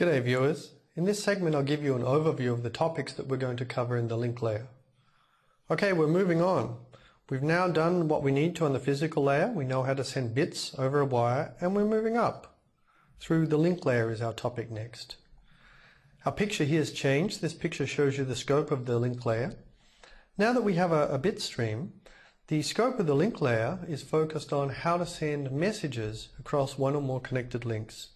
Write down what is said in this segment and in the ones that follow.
G'day viewers. In this segment I'll give you an overview of the topics that we're going to cover in the link layer. Okay, we're moving on. We've now done what we need to on the physical layer. We know how to send bits over a wire, and we're moving up. Through the link layer is our topic next. Our picture here has changed. This picture shows you the scope of the link layer. Now that we have a bit stream, the scope of the link layer is focused on how to send messages across one or more connected links.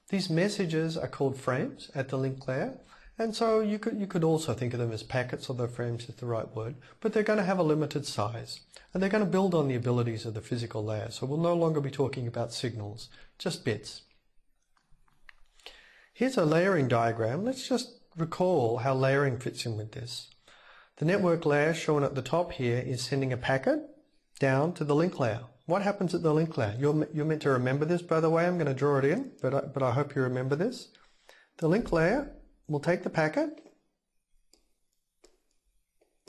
These messages are called frames at the link layer, and so you could also think of them as packets, although frames is the right word, but they're going to have a limited size, and they're going to build on the abilities of the physical layer, so we'll no longer be talking about signals, just bits. Here's a layering diagram. Let's just recall how layering fits in with this. The network layer shown at the top here is sending a packet down to the link layer. What happens at the link layer? You're meant to remember this, by the way. I'm going to draw it in, but I hope you remember this. The link layer will take the packet.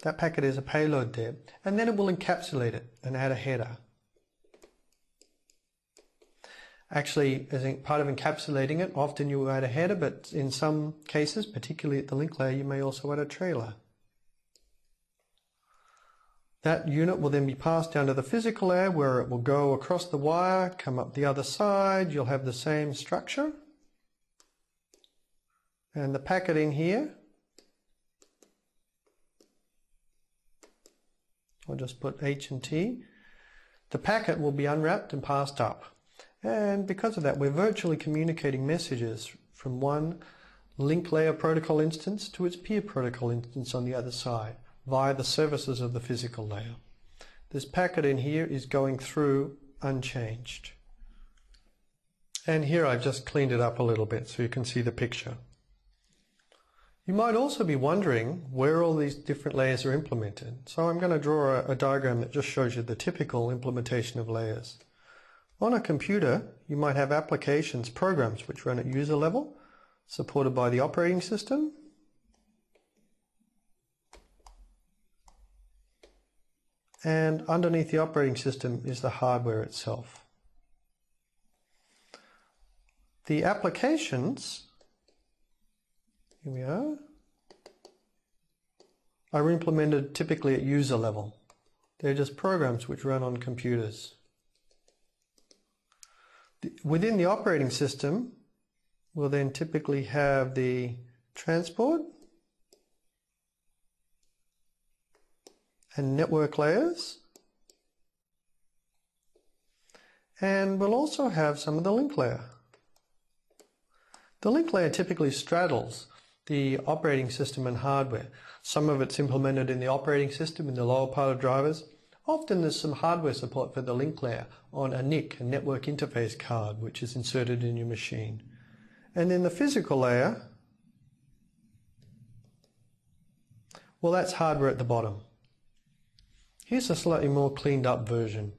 That packet is a payload there, and then it will encapsulate it and add a header. Actually, as part of encapsulating it, often you add a header, but in some cases, particularly at the link layer, you may also add a trailer. That unit will then be passed down to the physical layer, where it will go across the wire, come up the other side. You'll have the same structure. And the packet in here, I'll just put H and T. The packet will be unwrapped and passed up. And because of that, we're virtually communicating messages from one link layer protocol instance to its peer protocol instance on the other side, via the services of the physical layer. This packet in here is going through unchanged. And here I've just cleaned it up a little bit so you can see the picture. You might also be wondering where all these different layers are implemented. So I'm going to draw a diagram that just shows you the typical implementation of layers. On a computer, you might have applications, programs which run at user level, supported by the operating system. And underneath the operating system is the hardware itself. The applications, here we are implemented typically at user level. They're just programs which run on computers. Within the operating system, we'll then typically have the transport and network layers, and we'll also have some of the link layer. The link layer typically straddles the operating system and hardware. Some of it's implemented in the operating system in the lower part of drivers. Often there's some hardware support for the link layer on a NIC, a network interface card, which is inserted in your machine. And then the physical layer, well, that's hardware at the bottom. Here's a slightly more cleaned up version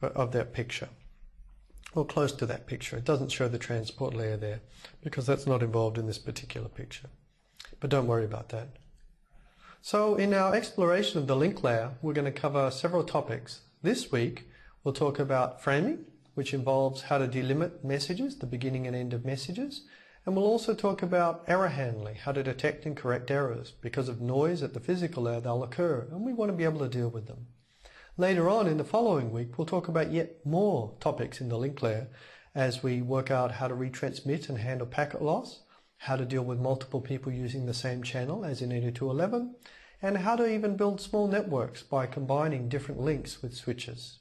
of that picture, or close to that picture. It doesn't show the transport layer there because that's not involved in this particular picture. But don't worry about that. So in our exploration of the link layer, we're going to cover several topics. This week, we'll talk about framing, which involves how to delimit messages, the beginning and end of messages. And we'll also talk about error handling, how to detect and correct errors. Because of noise at the physical layer, they'll occur, and we want to be able to deal with them. Later on in the following week, we'll talk about yet more topics in the link layer as we work out how to retransmit and handle packet loss, how to deal with multiple people using the same channel as in 802.11, and how to even build small networks by combining different links with switches.